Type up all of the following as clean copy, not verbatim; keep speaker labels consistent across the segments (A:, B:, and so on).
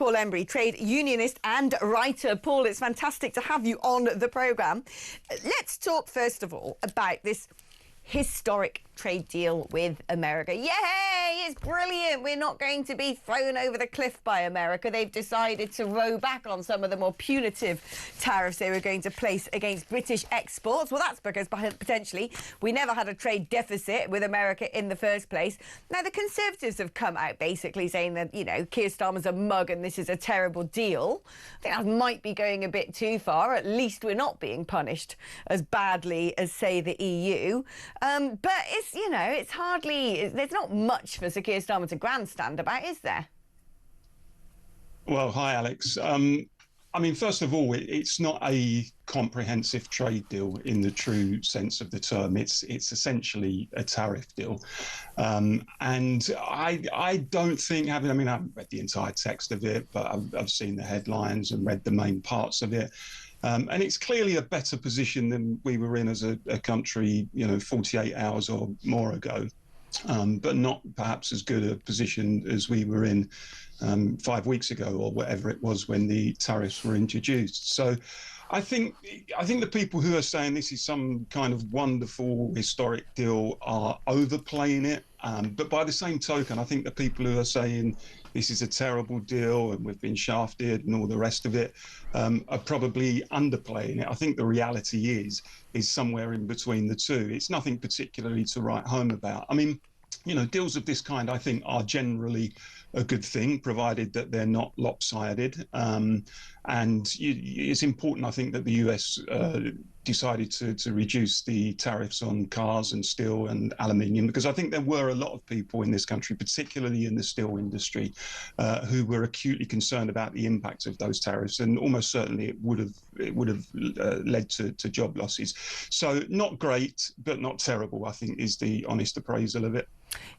A: Paul Embery, trade unionist and writer. Paul, it's fantastic to have you on the programme. Let's talk, first of all, about this historic trade deal with America. Yay! It's brilliant. We're not going to be thrown over the cliff by America. They've decided to row back on some of the more punitive tariffs they were going to place against British exports. Well, that's because potentially we never had a trade deficit with America in the first place. Now, the Conservatives have come out basically saying that, you know, Keir Starmer's a mug and this is a terrible deal. I think that might be going a bit too far. At least we're not being punished as badly as, say, the EU. But it's, you know, it's hardly, there's not much for Sir Keir Starmer to grandstand about, is there?
B: Well, hi, Alex. I mean, first of all, it's not a comprehensive trade deal in the true sense of the term. It's essentially a tariff deal. And I don't think, I haven't read the entire text of it, but I've seen the headlines and read the main parts of it. And it's clearly a better position than we were in as a country, 48 hours or more ago, but not perhaps as good a position as we were in 5 weeks ago or whatever it was when the tariffs were introduced. So I think the people who are saying this is some kind of wonderful historic deal are overplaying it. But by the same token, I think the people who are saying this is a terrible deal and we've been shafted and all the rest of it are probably underplaying it. I think the reality is somewhere in between the two. It's nothing particularly to write home about. I mean, deals of this kind, I think, are generally a good thing, provided that they're not lopsided. It's important, I think, that the US decided to reduce the tariffs on cars and steel and aluminium, because I think there were a lot of people in this country, particularly in the steel industry, who were acutely concerned about the impact of those tariffs, and almost certainly it would have led to job losses. So not great, but not terrible, I think, is the honest appraisal of it.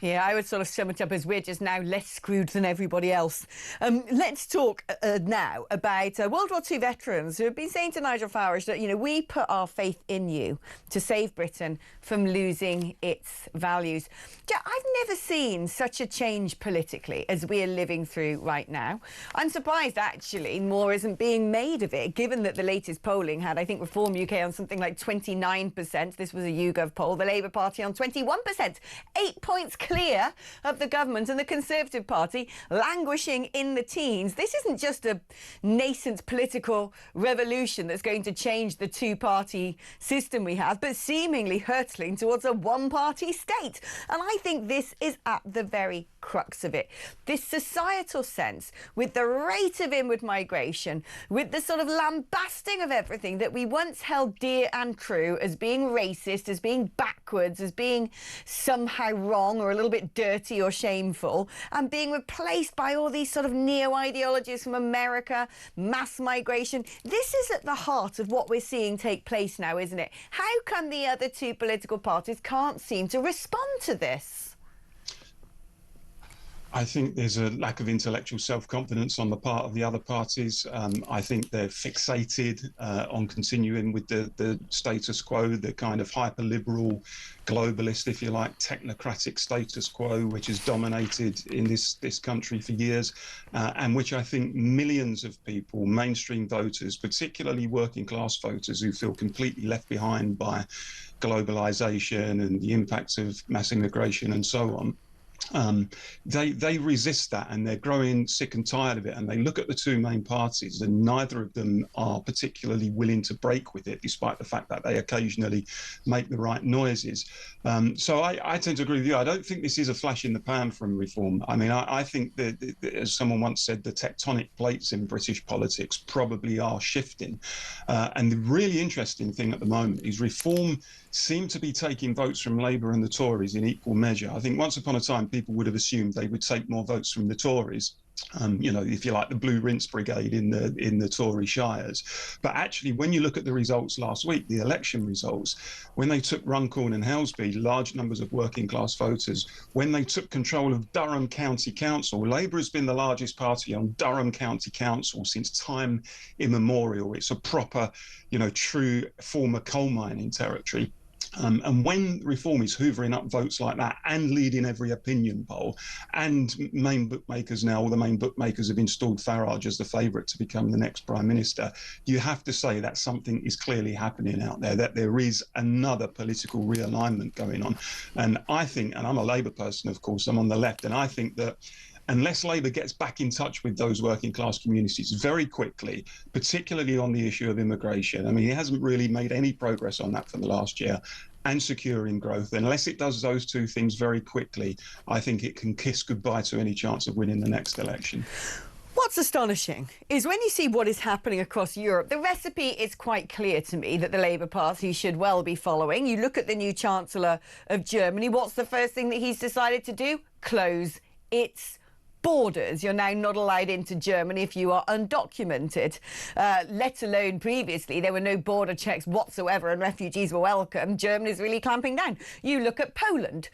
A: Yeah, I would sort of sum it up as we're just now less screwed than everybody else. Let's talk now about World War II veterans who have been saying to Nigel Farage that, we put our faith in you to save Britain from losing its values. I've never seen such a change politically as we are living through right now. I'm surprised, actually, more isn't being made of it, given that the latest polling had, I think, Reform UK on something like 29%. This was a YouGov poll. The Labour Party on 21%. 8 points clear of the government, and the Conservative Party languishing in the teens. This isn't just a nascent political revolution that's going to change the two-party system we have, but seemingly hurtling towards a one-party state. And I think this is at the very crux of it. This societal sense, with the rate of inward migration, with the sort of lambasting of everything that we once held dear and true as being racist, as being backwards, as being somehow wrong or a little bit dirty or shameful, and being replaced by all these sort of neo-ideologies from America, mass migration. This is at the heart of what we're seeing take place now, isn't it? How come the other two political parties can't seem to respond to this?
B: I think there's a lack of intellectual self-confidence on the part of the other parties. I think they're fixated on continuing with the status quo, the kind of hyper-liberal, globalist, if you like, technocratic status quo, which has dominated in this country for years, and which I think millions of people, mainstream voters, particularly working-class voters who feel completely left behind by globalisation and the impacts of mass immigration and so on, they resist that, and they're growing sick and tired of it, and they look at the two main parties, and neither of them are particularly willing to break with it, despite the fact that they occasionally make the right noises. So I tend to agree with you. I don't think this is a flash in the pan from reform. I mean, I think that, as someone once said, the tectonic plates in British politics probably are shifting. And the really interesting thing at the moment is reform seem to be taking votes from Labour and the Tories in equal measure. I think once upon a time, people would have assumed they would take more votes from the Tories, if you like, the Blue Rinse Brigade in the Tory shires. But actually, when you look at the results last week, the election results, when they took Runcorn and Helsby, large numbers of working class voters, when they took control of Durham County Council, Labour has been the largest party on Durham County Council since time immemorial. It's a proper, true former coal mining territory. And when Reform is hoovering up votes like that and leading every opinion poll, and main bookmakers now, all the main bookmakers have installed Farage as the favourite to become the next Prime Minister, you have to say that something is clearly happening out there, that there is another political realignment going on. And I think, and I'm a Labour person, of course, I'm on the left, and I think that unless Labour gets back in touch with those working class communities very quickly, particularly on the issue of immigration, I mean, it hasn't really made any progress on that for the last year, and securing growth, unless it does those two things very quickly, I think it can kiss goodbye to any chance of winning the next election.
A: What's astonishing is when you see what is happening across Europe, the recipe is quite clear to me that the Labour Party should well be following. You look at the new Chancellor of Germany, what's the first thing that he's decided to do? Close its borders. You're now not allowed into Germany if you are undocumented, let alone previously there were no border checks whatsoever and refugees were welcome. Germany's really clamping down. You look at Poland.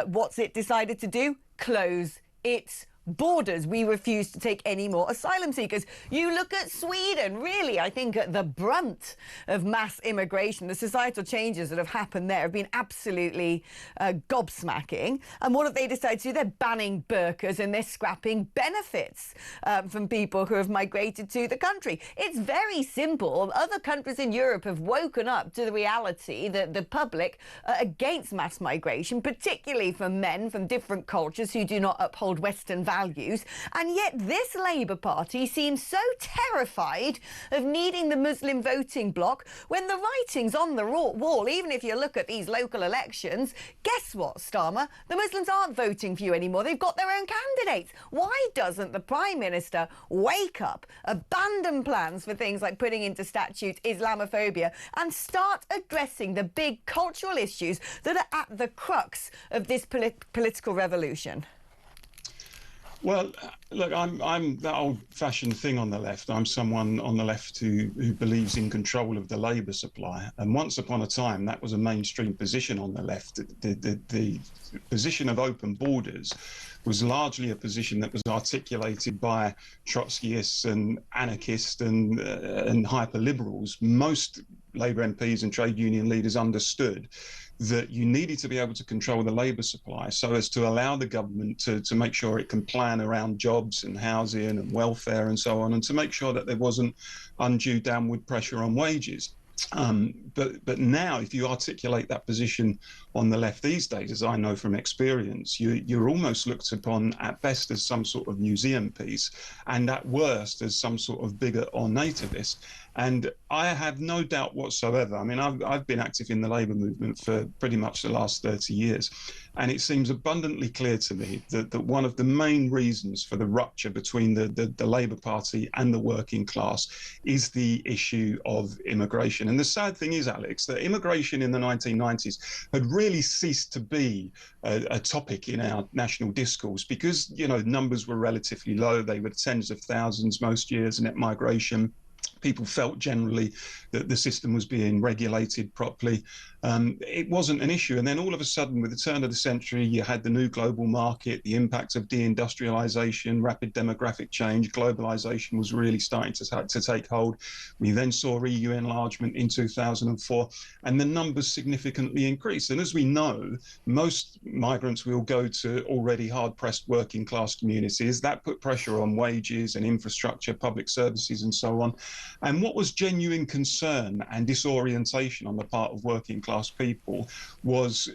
A: What's it decided to do? Close its borders. We refuse to take any more asylum seekers. You look at Sweden, really, I think at the brunt of mass immigration, the societal changes that have happened there have been absolutely gobsmacking. And what have they decided to do? They're banning burqas and they're scrapping benefits from people who have migrated to the country. It's very simple. Other countries in Europe have woken up to the reality that the public are against mass migration, particularly from men from different cultures who do not uphold Western values. And yet this Labour Party seems so terrified of needing the Muslim voting bloc when the writing's on the wall. Even if you look at these local elections, guess what, Starmer? The Muslims aren't voting for you anymore. They've got their own candidates. Why doesn't the Prime Minister wake up, abandon plans for things like putting into statute Islamophobia and start addressing the big cultural issues that are at the crux of this political revolution?
B: Well, look, I'm that old-fashioned thing on the left. I'm someone on the left who believes in control of the labour supply. And once upon a time, that was a mainstream position on the left. The position of open borders was largely a position that was articulated by Trotskyists and anarchists and hyper-liberals. Most Labour MPs and trade union leaders understood that you needed to be able to control the labour supply so as to allow the government to make sure it can plan around jobs and housing and welfare and so on, and to make sure that there wasn't undue downward pressure on wages. But now, if you articulate that position on the left these days, as I know from experience, you're almost looked upon at best as some sort of museum piece, and at worst as some sort of bigot or nativist. And I have no doubt whatsoever. I mean, I've been active in the labour movement for pretty much the last 30 years. And it seems abundantly clear to me that one of the main reasons for the rupture between the Labour Party and the working class is the issue of immigration. And the sad thing is, Alex, that immigration in the 1990s had really ceased to be a topic in our national discourse because, you know, numbers were relatively low. They were tens of thousands most years, net migration. People felt generally that the system was being regulated properly. It wasn't an issue. And then all of a sudden, with the turn of the century, you had the new global market, the impact of deindustrialization, rapid demographic change, globalization was really starting to take hold. We then saw EU enlargement in 2004, and the numbers significantly increased. And as we know, most migrants will go to already hard-pressed working class communities. That put pressure on wages and infrastructure, public services, and so on. And what was genuine concern and disorientation on the part of working class people was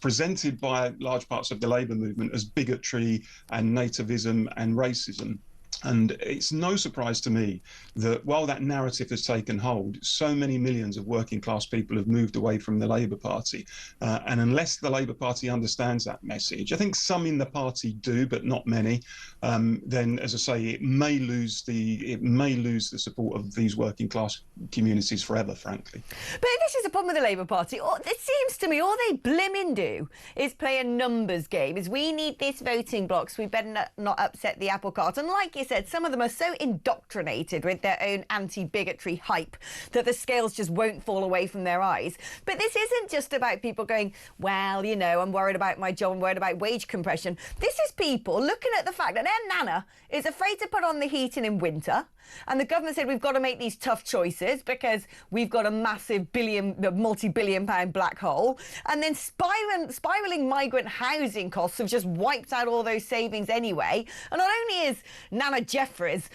B: presented by large parts of the labour movement as bigotry and nativism and racism. And it's no surprise to me that while that narrative has taken hold, so many millions of working class people have moved away from the Labour Party. And unless the Labour Party understands that message, I think some in the party do, but not many, then, as I say, it may lose the support of these working class communities forever, frankly.
A: But this is a problem with the Labour Party. It seems to me all they blimmin' do is play a numbers game. Is we need this voting bloc, so we better not upset the apple cart. And like you said, said some of them are so indoctrinated with their own anti-bigotry hype that the scales just won't fall away from their eyes. But this isn't just about people going, well, you know, I'm worried about my job, I'm worried about wage compression. This is people looking at the fact that their nana is afraid to put on the heating in winter, and the government said we've got to make these tough choices because we've got a massive multi-billion pound black hole, and then spiralling migrant housing costs have just wiped out all those savings anyway. And not only is Nana Jeffries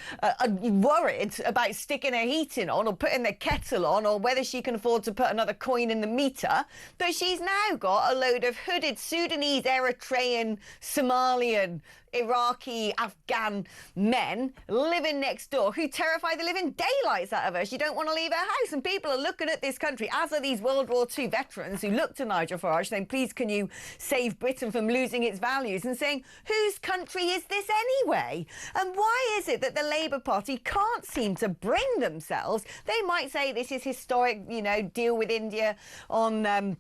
A: worried about sticking her heating on or putting the kettle on or whether she can afford to put another coin in the meter, but she's now got a load of hooded Sudanese, Eritrean, Somalian, Iraqi, Afghan men living next door who terrify the living daylights out of her. She don't want to leave her house. And people are looking at this country, as are these World War II veterans who look to Nigel Farage saying, please, can you save Britain from losing its values? And saying, whose country is this anyway? And why is it that the Labour Party can't seem to bring themselves? They might say this is historic, you know, deal with India on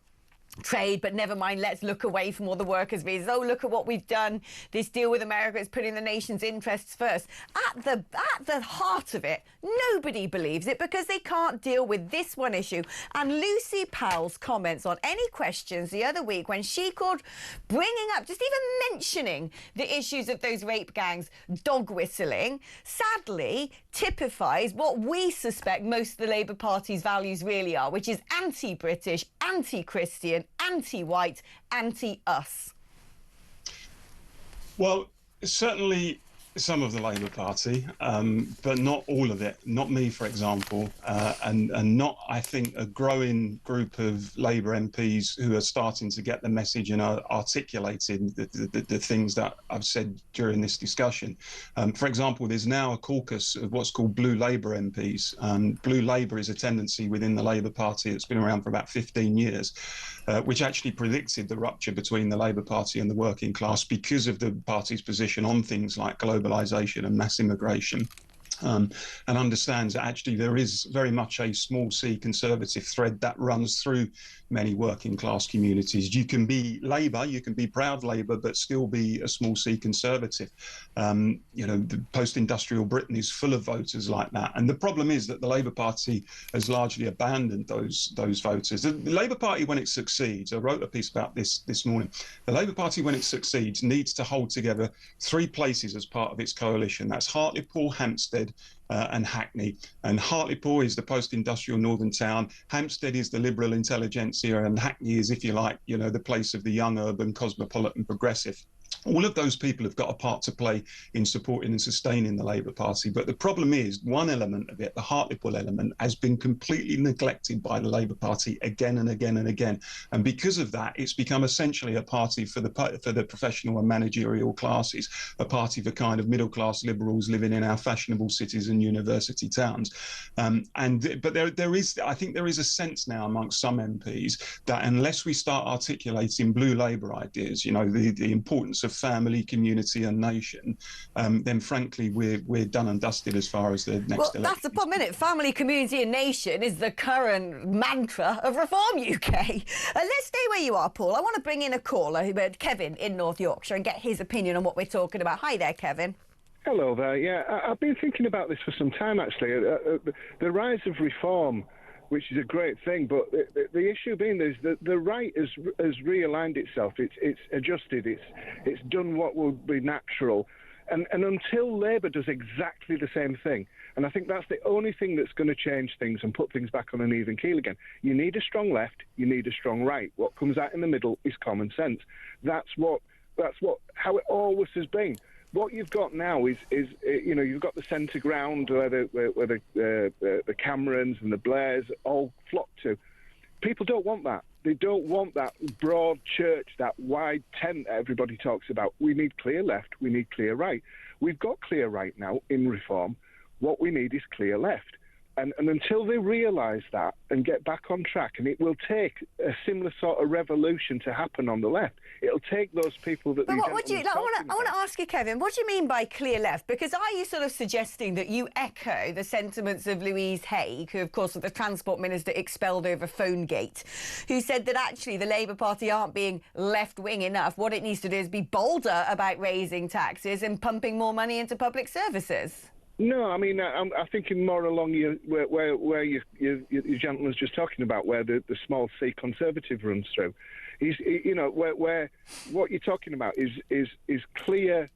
A: trade, but never mind, let's look away from all the workers' visas. Oh, look at what we've done. This deal with America is putting the nation's interests first. At the heart of it, nobody believes it because they can't deal with this one issue. And Lucy Powell's comments on any questions the other week when she called bringing up, just even mentioning the issues of those rape gangs dog whistling, sadly typifies what we suspect most of the Labour Party's values really are, which is anti-British, anti-Christian, anti-white, anti-us.
B: Well, certainly some of the Labour Party, but not all of it. Not me, for example, and not, I think, a growing group of Labour MPs who are starting to get the message and are articulating the things that I've said during this discussion. For example, there's now a caucus of what's called Blue Labour MPs. Blue Labour is a tendency within the Labour Party that's been around for about 15 years, which actually predicted the rupture between the Labour Party and the working class because of the party's position on things like globalisation and mass immigration. And understands that actually there is very much a small c conservative thread that runs through many working class communities. You can be Labour, you can be proud Labour, but still be a small c conservative. You know, the post-industrial Britain is full of voters like that. And the problem is that the Labour Party has largely abandoned those voters. The Labour Party, when it succeeds, I wrote a piece about this morning, the Labour Party, when it succeeds, needs to hold together 3 places as part of its coalition. That's Hartlepool, Hampstead, and Hackney. And Hartlepool is the post-industrial northern town. Hampstead is the liberal intelligentsia, and Hackney is, if you like, you know, the place of the young, urban, cosmopolitan progressive. All of those people have got a part to play in supporting and sustaining the Labour Party. But the problem is, one element of it, the Hartlepool element, has been completely neglected by the Labour Party again and again and again. And because of that, it's become essentially a party for the professional and managerial classes, a party for kind of middle-class liberals living in our fashionable cities and university towns. But there is, I think there is a sense now amongst some MPs that unless we start articulating Blue Labour ideas, you know, the importance of family, community and nation, then frankly we're done and dusted as far as the next election.
A: That's the problem, isn't it? Family, community and nation is the current mantra of Reform UK. Let's stay where you are, Paul. I want to bring in a caller, Kevin in North Yorkshire, and get his opinion on what we're talking about. Hi there, Kevin.
C: Hello there. Yeah, I've been thinking about this for some time, actually. The rise of reform, which is a great thing, but the issue being is that the right has realigned itself. It's adjusted. It's done what will be natural. And until Labour does exactly the same thing, and I think that's the only thing that's going to change things and put things back on an even keel again. You need a strong left, you need a strong right. What comes out in the middle is common sense. That's how it always has been. What you've got now is you know, you've got the centre ground where the Camerons and the Blairs all flock to. People don't want that. They don't want that broad church, that wide tent that everybody talks about. We need clear left. We need clear right. We've got clear right now in reform. What we need is clear left. And until they realise that and get back on track, and it will take a similar sort of revolution to happen on the left. It'll take those people that.
A: But what do you? Like, I want to ask you, Kevin. What do you mean by clear left? Because are you sort of suggesting that you echo the sentiments of Louise Haigh, who, of course, was the Transport Minister expelled over PhoneGate, who said that actually the Labour Party aren't being left-wing enough. What it needs to do is be bolder about raising taxes and pumping more money into public services.
C: No, I mean, I'm thinking more along where your gentleman's just talking about, where the small C Conservative runs through. Where what you're talking about is clear,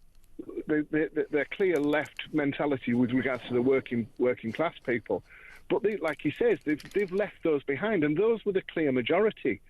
C: the clear left mentality with regards to the working class people. But like he says, they've left those behind, and those were the clear majority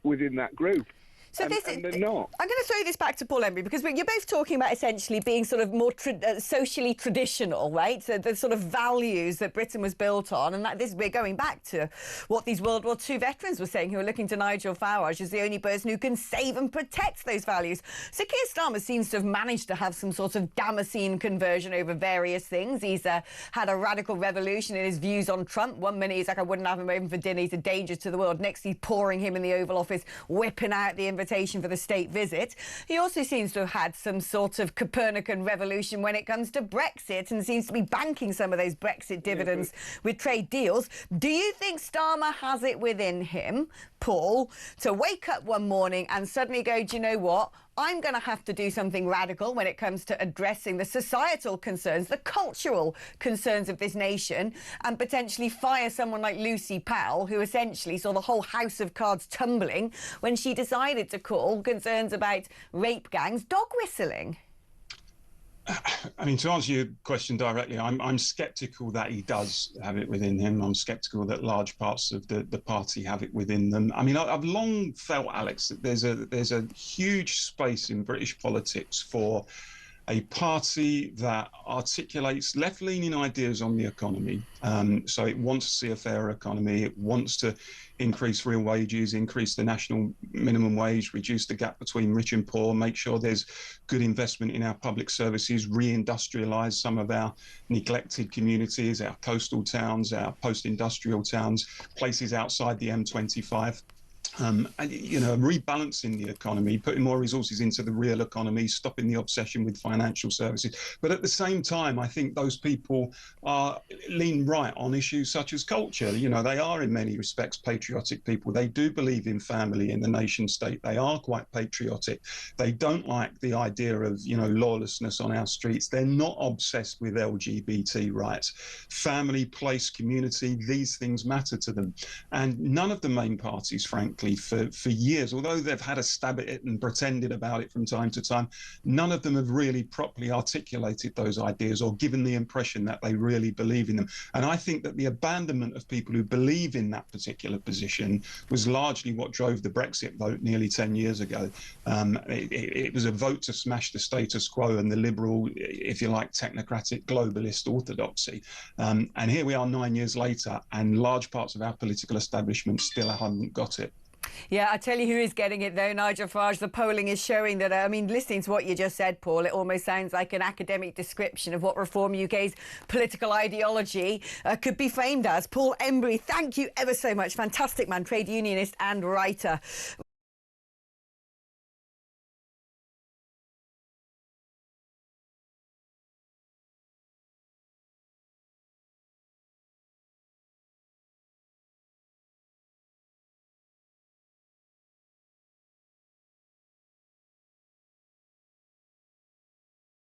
C: within that group.
A: So
C: and they're not.
A: I'm going to throw this back to Paul Embery, because you're both talking about essentially being sort of more socially traditional, right? So the sort of values that Britain was built on, and we're going back to what these World War II veterans were saying, who are looking to Nigel Farage as the only person who can save and protect those values. So Keir Starmer seems to have managed to have some sort of Damascene conversion over various things. He's had a radical revolution in his views on Trump. 1 minute he's like, I wouldn't have him over for dinner, he's a danger to the world. Next he's pouring him in the Oval Office, whipping out the invitation for the state visit. He also seems to have had some sort of Copernican revolution when it comes to Brexit, and seems to be banking some of those Brexit dividends with trade deals. Do you think Starmer has it within him, Paul, to wake up one morning and suddenly go, do you know what? I'm going to have to do something radical when it comes to addressing the societal concerns, the cultural concerns of this nation, and potentially fire someone like Lucy Powell, who essentially saw the whole house of cards tumbling when she decided to call concerns about rape gangs dog whistling?
B: I mean, to answer your question directly, I'm sceptical that he does have it within him. I'm sceptical that large parts of the party have it within them. I mean, I've long felt, Alex, that there's a huge space in British politics for a party that articulates left-leaning ideas on the economy. So it wants to see a fairer economy. It wants to increase real wages, increase the national minimum wage, reduce the gap between rich and poor, make sure there's good investment in our public services, reindustrialise some of our neglected communities, our coastal towns, our post-industrial towns, places outside the M25. And, rebalancing the economy, putting more resources into the real economy, stopping the obsession with financial services. But at the same time, I think those people lean right on issues such as culture. They are in many respects patriotic people. They do believe in family, in the nation state. They are quite patriotic. They don't like the idea of, lawlessness on our streets. They're not obsessed with LGBT rights. Family, place, community, these things matter to them. And none of the main parties, frankly, for years, although they've had a stab at it and pretended about it from time to time, none of them have really properly articulated those ideas or given the impression that they really believe in them. And I think that the abandonment of people who believe in that particular position was largely what drove the Brexit vote nearly 10 years ago. It was a vote to smash the status quo and the liberal, if you like, technocratic globalist orthodoxy. And here we are 9 years later, and large parts of our political establishment still haven't got it.
A: Yeah, I tell you who is getting it, though, Nigel Farage. The polling is showing that, listening to what you just said, Paul, it almost sounds like an academic description of what Reform UK's political ideology could be framed as. Paul Embery, thank you ever so much. Fantastic man, trade unionist and writer.